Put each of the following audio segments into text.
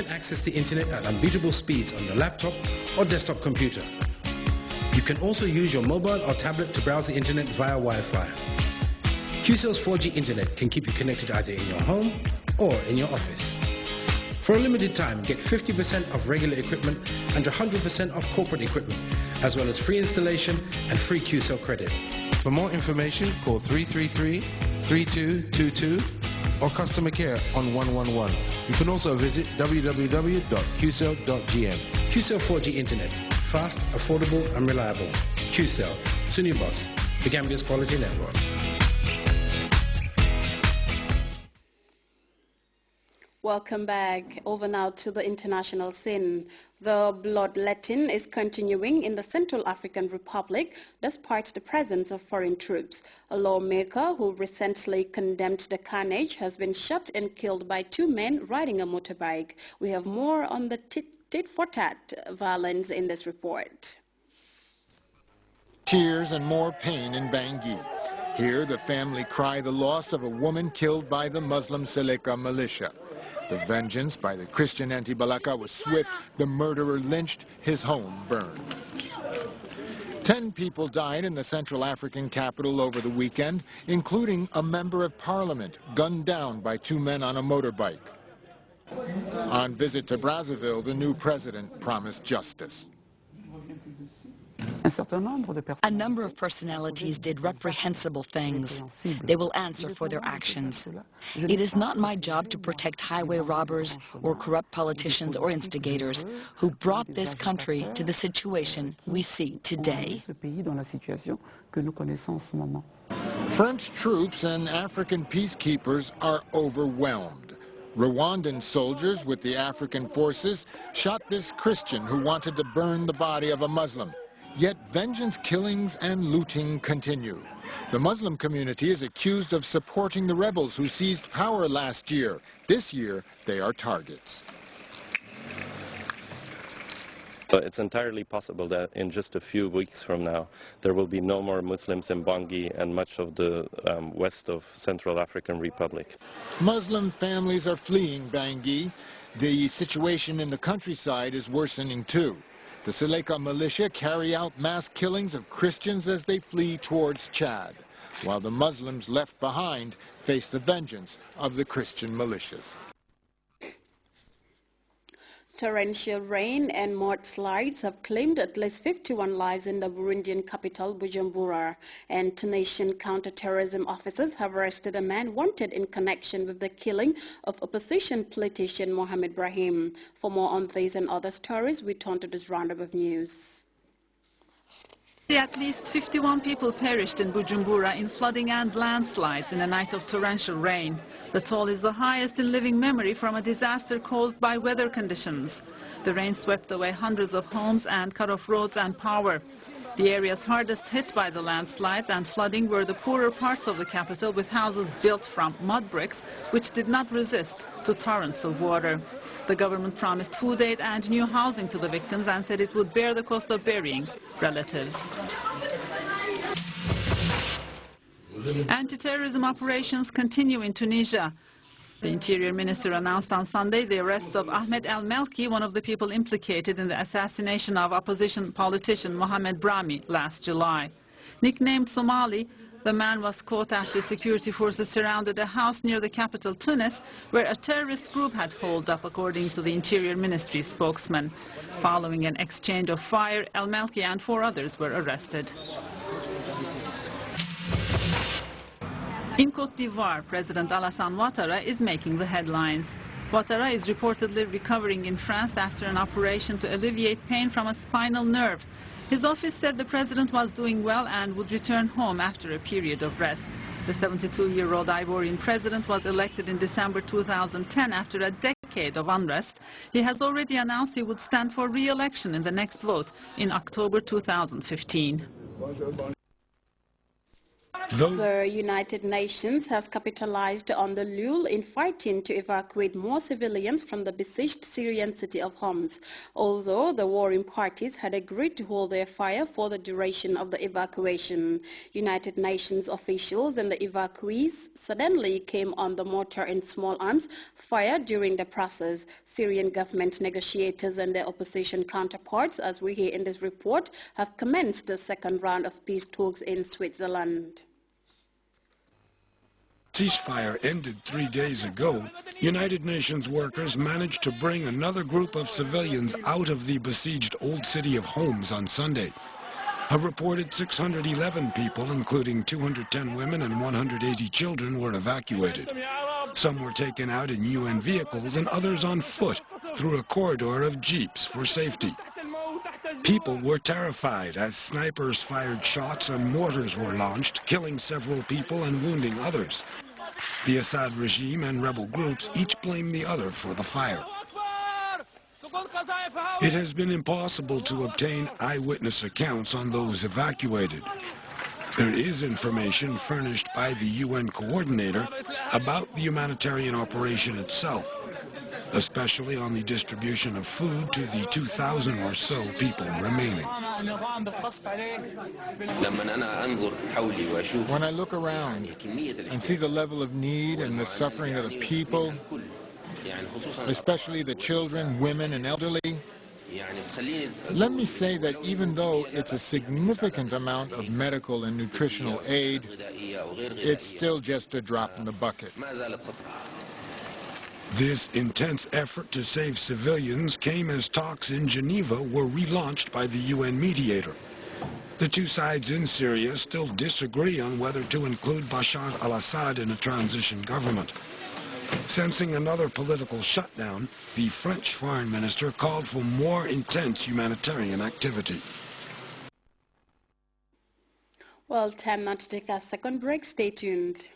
can access the internet at unbeatable speeds on your laptop or desktop computer. You can also use your mobile or tablet to browse the internet via Wi-Fi. QCell's 4G internet can keep you connected either in your home or in your office. For a limited time, get 50% off regular equipment and 100% off corporate equipment, as well as free installation and free QCell credit. For more information, call 333-3222 or customer care on 111. You can also visit www.qcell.gm. QCell 4G Internet. Fast, affordable and reliable. QCell. Sunibus. The Gambia's quality network. Welcome back. Over now to the international scene. The bloodletting is continuing in the Central African Republic despite the presence of foreign troops. A lawmaker who recently condemned the carnage has been shot and killed by two men riding a motorbike. We have more on the tit-for-tat violence in this report. Tears and more pain in Bangui. Here the family cry the loss of a woman killed by the Muslim Seleka militia. The vengeance by the Christian anti-Balaka was swift. The murderer lynched, his home burned. 10 people died in the Central African capital over the weekend, including a member of parliament gunned down by two men on a motorbike. On visit to Brazzaville, the new president promised justice. A number of personalities did reprehensible things. They will answer for their actions. It is not my job to protect highway robbers or corrupt politicians or instigators who brought this country to the situation we see today. French troops and African peacekeepers are overwhelmed. Rwandan soldiers with the African forces shot this Christian who wanted to burn the body of a Muslim. Yet vengeance killings and looting continue. The Muslim community is accused of supporting the rebels who seized power last year. This year, they are targets. It's entirely possible that in just a few weeks from now, there will be no more Muslims in Bangui and much of the west of Central African Republic. Muslim families are fleeing Bangui. The situation in the countryside is worsening too. The Seleka militia carry out mass killings of Christians as they flee towards Chad, while the Muslims left behind face the vengeance of the Christian militias. Torrential rain and mudslides have claimed at least 51 lives in the Burundian capital, Bujumbura, and Tunisian counter-terrorism officers have arrested a man wanted in connection with the killing of opposition politician Mohamed Brahim. For more on these and other stories, we turn to this roundup of news. At least 51 people perished in Bujumbura in flooding and landslides in a night of torrential rain. The toll is the highest in living memory from a disaster caused by weather conditions. The rain swept away hundreds of homes and cut off roads and power. The areas hardest hit by the landslides and flooding were the poorer parts of the capital, with houses built from mud bricks which did not resist to torrents of water. The government promised food aid and new housing to the victims and said it would bear the cost of burying relatives. Anti-terrorism operations continue in Tunisia. The Interior Minister announced on Sunday the arrest of Ahmed El-Melki, one of the people implicated in the assassination of opposition politician Mohamed Brahmi last July. Nicknamed Somali, the man was caught after security forces surrounded a house near the capital Tunis, where a terrorist group had holed up, according to the Interior Ministry spokesman. Following an exchange of fire, El-Melki and 4 others were arrested. In Côte d'Ivoire, President Alassane Ouattara is making the headlines. Ouattara is reportedly recovering in France after an operation to alleviate pain from a spinal nerve. His office said the president was doing well and would return home after a period of rest. The 72-year-old Ivorian president was elected in December 2010 after a decade of unrest. He has already announced he would stand for re-election in the next vote in October 2015. The United Nations has capitalized on the lull in fighting to evacuate more civilians from the besieged Syrian city of Homs, although the warring parties had agreed to hold their fire for the duration of the evacuation. United Nations officials and the evacuees suddenly came on the mortar and small arms fire during the process. Syrian government negotiators and their opposition counterparts, as we hear in this report, have commenced the second round of peace talks in Switzerland. Ceasefire ended 3 days ago, United Nations workers managed to bring another group of civilians out of the besieged old city of Homs on Sunday. A reported 611 people, including 210 women and 180 children, were evacuated. Some were taken out in UN vehicles and others on foot through a corridor of jeeps for safety. People were terrified as snipers fired shots and mortars were launched, killing several people and wounding others. The Assad regime and rebel groups each blame the other for the fire. It has been impossible to obtain eyewitness accounts on those evacuated. There is information furnished by the UN coordinator about the humanitarian operation itself, especially on the distribution of food to the 2,000 or so people remaining. When I look around and see the level of need and the suffering of the people, especially the children, women, and elderly, let me say that even though it's a significant amount of medical and nutritional aid, it's still just a drop in the bucket. This intense effort to save civilians came as talks in Geneva were relaunched by the UN mediator. The two sides in Syria still disagree on whether to include Bashar al-Assad in a transition government. Sensing another political shutdown, the French foreign minister called for more intense humanitarian activity. Well, time now to take our second break. Stay tuned.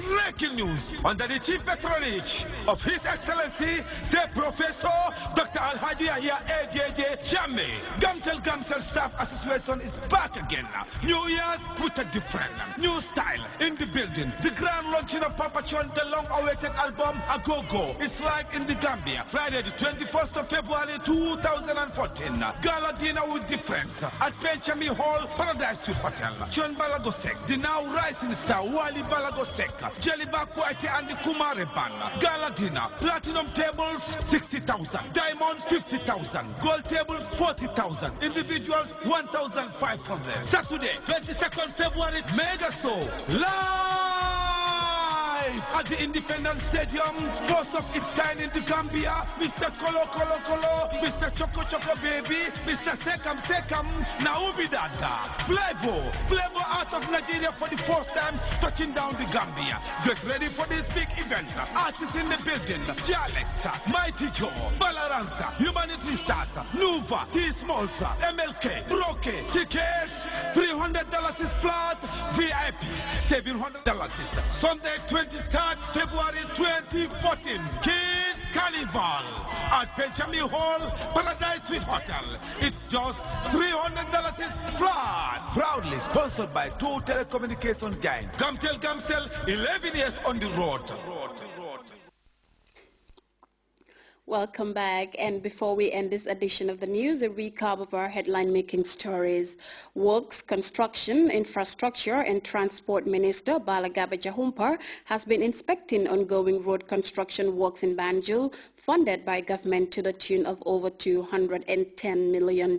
Breaking news under the chief patronage of His Excellency, the Professor Dr. Al-Hadi Yahya AJJ Jammeh. Gamtel Gamsel Staff Association is back again. New Year's with a different new style in the building. The grand launching of Papa Chon, the long-awaited album Agogo, is live in the Gambia. Friday the 21st of February 2014. Gala dinner with difference at Benjamin Hall, Paradise Suite Hotel. John Balagosek, the now rising star Wali Balagosek, Jeliba Kwati and the Kumare Band. Gala dinner, platinum tables 60,000, diamond 50,000, gold tables 40,000, individuals 1,500. Saturday, 22nd February, mega show live at the Independence Stadium, first of its kind in the Gambia. Mr. Kolo Kolo Kolo, Mr. Choco Choco Baby, Mr. Sekam Sekam, Naubi Dada, Flavor out of Nigeria for the first time, touching down the Gambia. Get ready for this big event. Artists in the building, Jalex, Mighty Joe, Balaransa, Humanity Stars, Nuva, T-Smalls, MLK, Broke, tickets, $300 is flat, VIP, $700 is Sunday 23rd February 2014, Kids Carnival at Benjamin Hall, Paradise Suite Hotel. It's just $300 is flat. Proudly sponsored by two telecommunication giants. Gamtel, 11 years on the road. Welcome back, and before we end this edition of the news, a recap of our headline-making stories. Works, Construction, Infrastructure and Transport Minister Balagabe Jahumpar has been inspecting ongoing road construction works in Banjul, funded by government to the tune of over $210 million.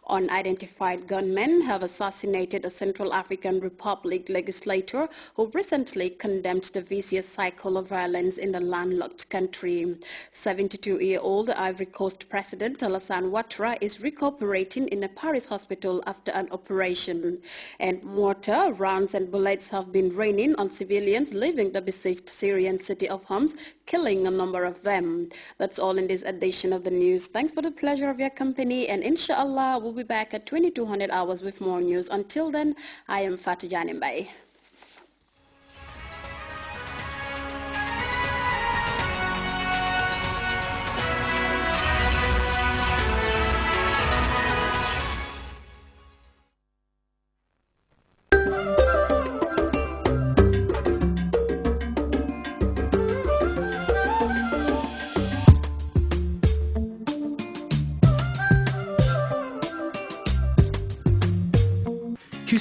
Unidentified gunmen have assassinated a Central African Republic legislator who recently condemned the vicious cycle of violence in the landlocked country. 72-year-old Ivory Coast President Alassane Ouattara is recuperating in a Paris hospital after an operation. And mortar, rounds and bullets have been raining on civilians leaving the besieged Syrian city of Homs, killing a number of them. That's all in this edition of the news. Thanks for the pleasure of your company, and inshallah we'll be back at 2200 hours with more news. Until then, I am Fatih Janimbai.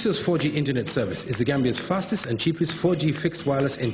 QCell's 4G internet service is the Gambia's fastest and cheapest 4G fixed wireless internet.